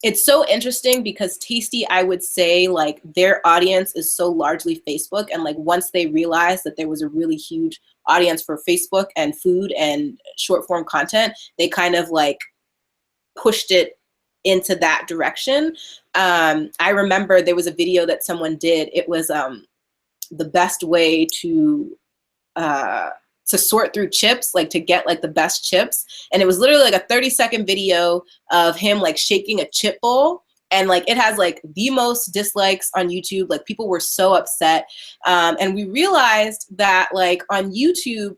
it's so interesting because Tasty, I would say like their audience is so largely Facebook. And like once they realized that there was a really huge audience for Facebook and food and short form content, they kind of like pushed it into that direction. I remember there was a video that someone did. It was the best way to sort through chips, like to get like the best chips. And it was literally like a 30-second video of him like shaking a chip bowl. And like it has like the most dislikes on YouTube. Like people were so upset. And we realized that like on YouTube,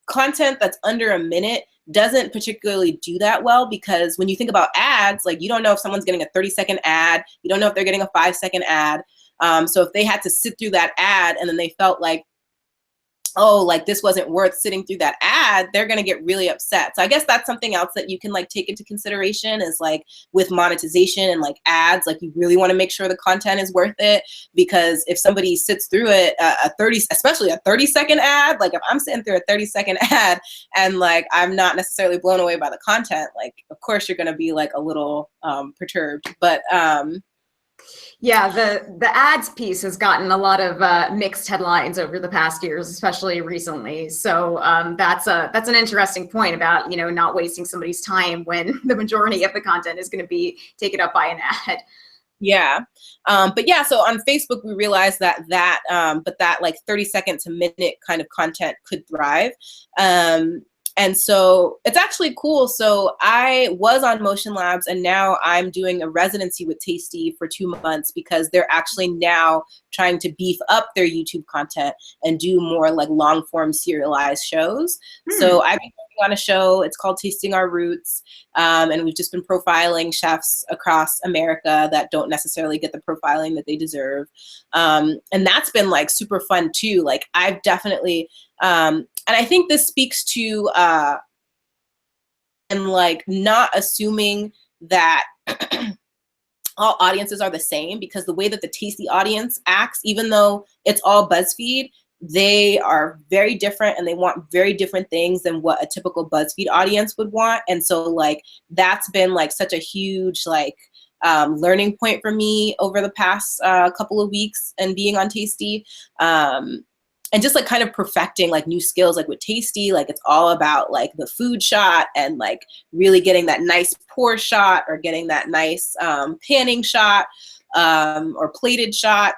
content that's under a minute doesn't particularly do that well because when you think about ads, like you don't know if someone's getting a 30-second ad. You don't know if they're getting a 5-second ad. So if they had to sit through that ad and then they felt like, oh, like this wasn't worth sitting through that ad, they're going to get really upset. So I guess that's something else that you can like take into consideration is like with monetization and like ads, like you really want to make sure the content is worth it because if somebody sits through it, especially a 30-second ad, like if I'm sitting through a 30-second ad and like I'm not necessarily blown away by the content, like of course you're going to be like a little perturbed. But yeah, the ads piece has gotten a lot of mixed headlines over the past years, especially recently. So that's an interesting point about, you know, not wasting somebody's time when the majority of the content is going to be taken up by an ad. Yeah. But yeah, so on Facebook, we realized that like 30-second to minute kind of content could thrive. And so it's actually cool. So I was on Motion Labs and now I'm doing a residency with Tasty for 2 months because they're actually now trying to beef up their YouTube content and do more like long form serialized shows. So I've been working on a show, it's called Tasting Our Roots. And we've just been profiling chefs across America that don't necessarily get the profiling that they deserve. And that's been like super fun too. Like I've definitely, and I think this speaks to and like not assuming that all audiences are the same because the way that the Tasty audience acts, even though it's all BuzzFeed, they are very different and they want very different things than what a typical BuzzFeed audience would want. And so like that's been like such a huge like learning point for me over the past couple of weeks and being on Tasty. And just like kind of perfecting like new skills, like with Tasty, like it's all about like the food shot and like really getting that nice pour shot or getting that nice panning shot or plated shot.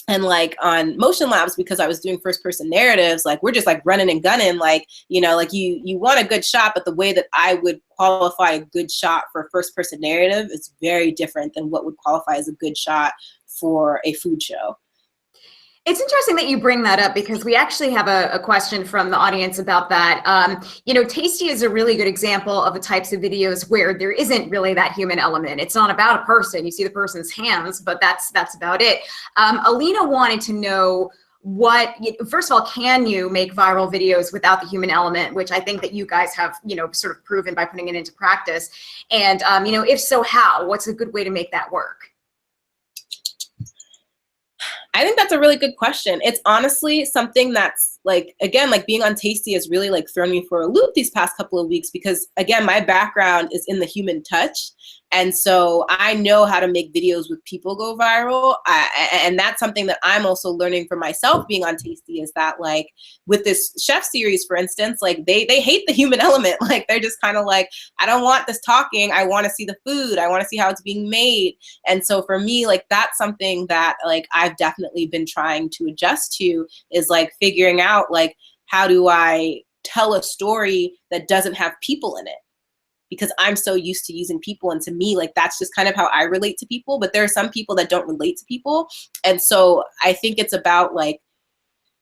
And like on Motion Labs, because I was doing first person narratives, like we're just like running and gunning, like, you know, like you want a good shot, but the way that I would qualify a good shot for first person narrative is very different than what would qualify as a good shot for a food show. It's interesting that you bring that up because we actually have a question from the audience about that. You know, Tasty is a really good example of the types of videos where there isn't really that human element. It's not about a person. You see the person's hands, but that's about it. Alina wanted to know first of all, can you make viral videos without the human element, which I think that you guys have, you know, sort of proven by putting it into practice. And, you know, if so, how? What's a good way to make that work? I think that's a really good question. It's honestly something that's like, again, like being on Tasty has really like thrown me for a loop these past couple of weeks because again, my background is in the human touch. And so I know how to make videos with people go viral. And that's something that I'm also learning for myself being on Tasty is that like with this chef series, for instance, like they hate the human element. Like they're just kind of like, I don't want this talking. I want to see the food. I want to see how it's being made. And so for me, like that's something that like I've definitely been trying to adjust to is like figuring out like, how do I tell a story that doesn't have people in it? Because I'm so used to using people. And to me, like, that's just kind of how I relate to people. But there are some people that don't relate to people. And so I think it's about like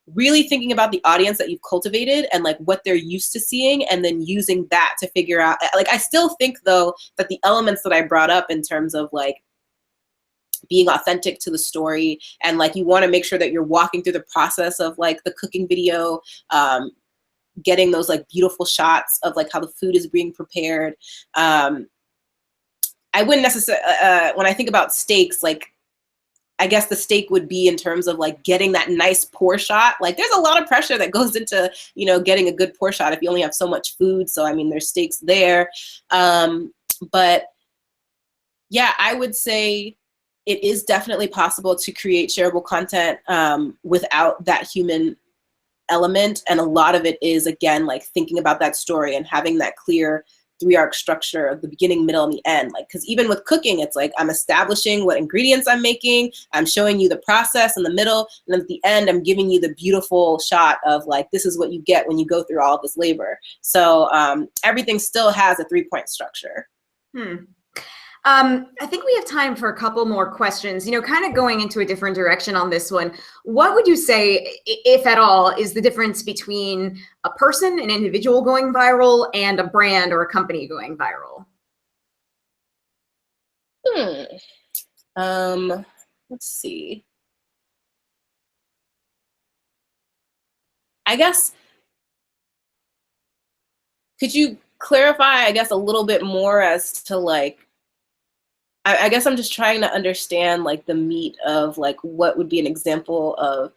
really thinking about the audience that you've cultivated and like what they're used to seeing and then using that to figure out, like, I still think though that the elements that I brought up in terms of like being authentic to the story and like you want to make sure that you're walking through the process of like the cooking video, getting those like beautiful shots of like how the food is being prepared. I wouldn't necessarily, when I think about steaks, like, I guess the steak would be in terms of like getting that nice pour shot. Like there's a lot of pressure that goes into, you know, getting a good pour shot if you only have so much food. So, I mean, there's steaks there. But yeah, I would say it is definitely possible to create shareable content without that human element. And a lot of it is, again, like thinking about that story and having that clear 3-arc structure of the beginning, middle, and the end. Like, because even with cooking, it's like I'm establishing what ingredients I'm making, I'm showing you the process in the middle, and then at the end, I'm giving you the beautiful shot of like, this is what you get when you go through all of this labor. So everything still has a 3-point structure. I think we have time for a couple more questions, you know, kind of going into a different direction on this one. What would you say, if at all, is the difference between a person, an individual going viral, and a brand or a company going viral? Let's see. I guess, could you clarify, I guess, a little bit more as to like, I guess I'm just trying to understand like the meat of like what would be an example of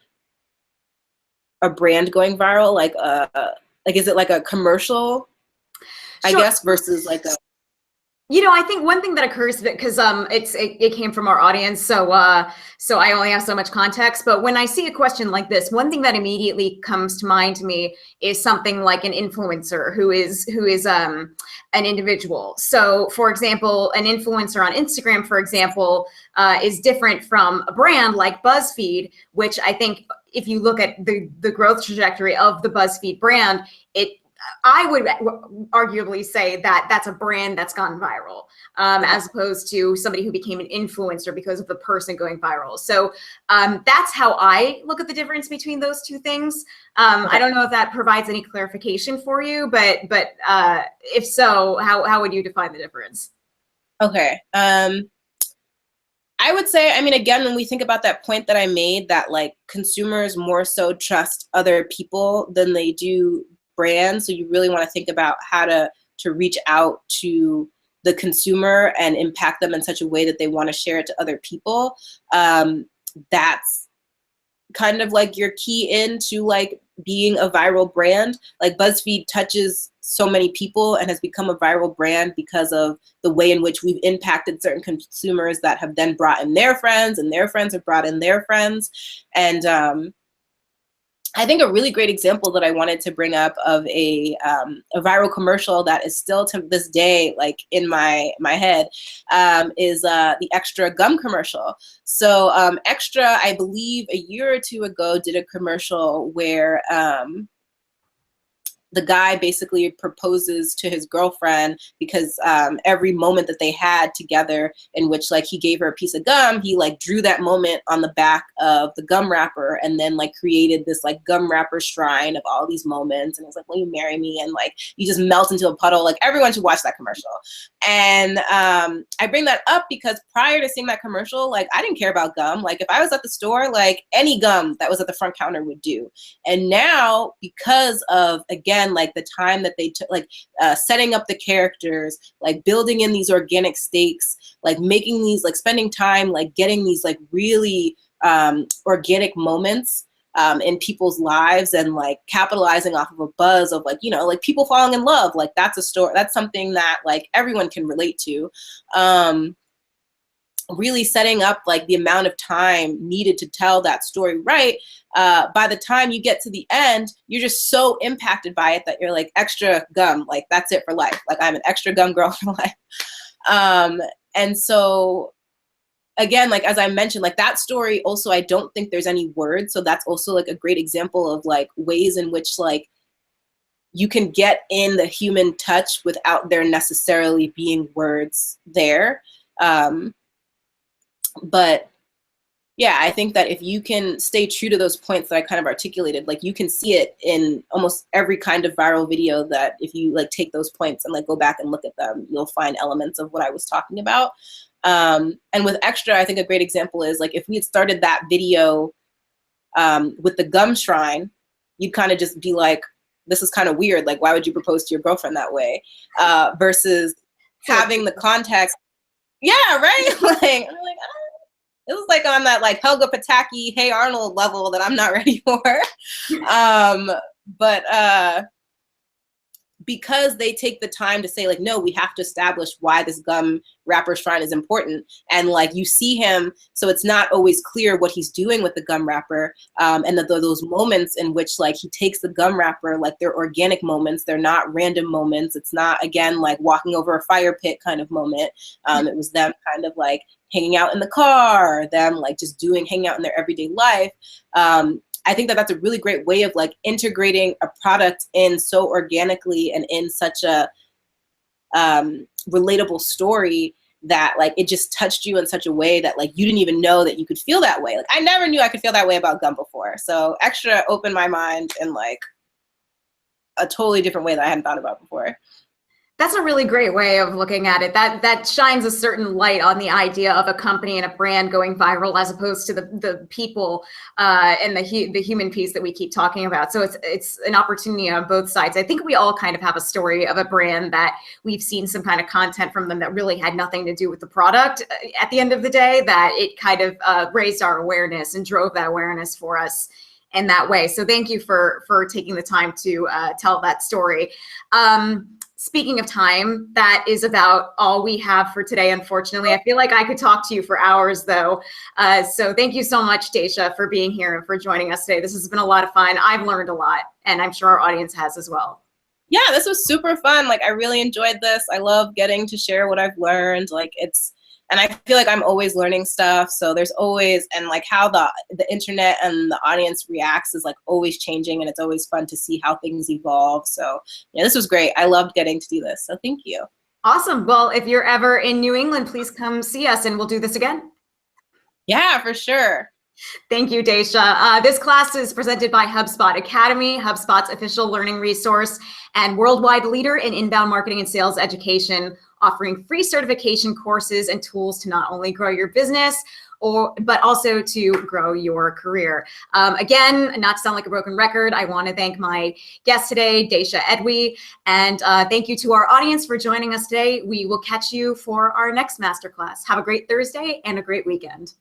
a brand going viral, like is it like a commercial, I guess, versus like a. You know, I think one thing that occurs because it came from our audience, so so I only have so much context. But when I see a question like this, one thing that immediately comes to mind to me is something like an influencer who is an individual. So, for example, an influencer on Instagram, for example, is different from a brand like Buzzfeed, which I think if you look at the growth trajectory of the Buzzfeed brand, I would arguably say that that's a brand that's gone viral, as opposed to somebody who became an influencer because of the person going viral. So that's how I look at the difference between those two things. I don't know if that provides any clarification for you, but if so, how would you define the difference? Okay. I would say, I mean, again, when we think about that point that I made, that like consumers more so trust other people than they do brands. So you really want to think about how to reach out to the consumer and impact them in such a way that they want to share it to other people. That's kind of like your key into like being a viral brand. Like BuzzFeed touches so many people and has become a viral brand because of the way in which we've impacted certain consumers that have then brought in their friends, and their friends have brought in their friends. And I think a really great example that I wanted to bring up of a viral commercial that is still to this day like in my head is the Extra gum commercial. So Extra, I believe a year or two ago, did a commercial where the guy basically proposes to his girlfriend because every moment that they had together in which like he gave her a piece of gum, he like drew that moment on the back of the gum wrapper and then like created this like gum wrapper shrine of all these moments. And it's like, will you marry me? And like, you just melt into a puddle. Like everyone should watch that commercial. And I bring that up because prior to seeing that commercial, like I didn't care about gum. Like if I was at the store, like any gum that was at the front counter would do. And now because of, again, like the time that they took, like setting up the characters, like building in these organic stakes, like making these, like spending time, like getting these like really organic moments in people's lives, and like capitalizing off of a buzz of like, you know, like people falling in love. Like that's a story, that's something that like everyone can relate to. Really setting up like the amount of time needed to tell that story right. By the time you get to the end, you're just so impacted by it that you're like, Extra gum, like that's it for life. Like I'm an Extra gum girl for life. And so again, like as I mentioned, like that story also, I don't think there's any words. So that's also like a great example of like ways in which like you can get in the human touch without there necessarily being words there. But yeah, I think that if you can stay true to those points that I kind of articulated, like you can see it in almost every kind of viral video, that if you like take those points and like go back and look at them, you'll find elements of what I was talking about. And with Extra, I think a great example is like if we had started that video with the gum shrine, you'd kind of just be like, this is kind of weird. Like, why would you propose to your girlfriend that way? Versus having the context. Yeah, right? Like, I'm like, oh. It was like on that like Helga Pataki, Hey Arnold level that I'm not ready for. But because they take the time to say like, no, we have to establish why this gum wrapper shrine is important. And like you see him, so it's not always clear what he's doing with the gum wrapper. And that those moments in which like he takes the gum wrapper, like they're organic moments, they're not random moments. It's not, again, like walking over a fire pit kind of moment. It was them kind of like hanging out in the car, them like just hanging out in their everyday life. I think that that's a really great way of like integrating a product in so organically and in such a relatable story that like it just touched you in such a way that like you didn't even know that you could feel that way. Like I never knew I could feel that way about gum before. So Extra opened my mind in like a totally different way that I hadn't thought about before. That's a really great way of looking at it. That shines a certain light on the idea of a company and a brand going viral, as opposed to the people and the human piece that we keep talking about. So it's an opportunity on both sides. I think we all kind of have a story of a brand that we've seen some kind of content from them that really had nothing to do with the product at the end of the day, that it kind of raised our awareness and drove that awareness for us in that way. So thank you for taking the time to tell that story. Speaking of time, that is about all we have for today, unfortunately. I feel like I could talk to you for hours, though. So thank you so much, Daysha, for being here and for joining us today. This has been a lot of fun. I've learned a lot, and I'm sure our audience has as well. Yeah, this was super fun. Like, I really enjoyed this. I love getting to share what I've learned. Like, and I feel like I'm always learning stuff. So there's always, and like how the internet and the audience reacts is like always changing, and it's always fun to see how things evolve. So yeah, this was great. I loved getting to do this. So thank you. Awesome. Well, if you're ever in New England, please come see us and we'll do this again. Yeah, for sure. Thank you, Daysha. This class is presented by HubSpot Academy, HubSpot's official learning resource and worldwide leader in inbound marketing and sales education, offering free certification courses and tools to not only grow your business, but also to grow your career. Again, not to sound like a broken record, I want to thank my guest today, Daysha Edewi, and thank you to our audience for joining us today. We will catch you for our next masterclass. Have a great Thursday and a great weekend.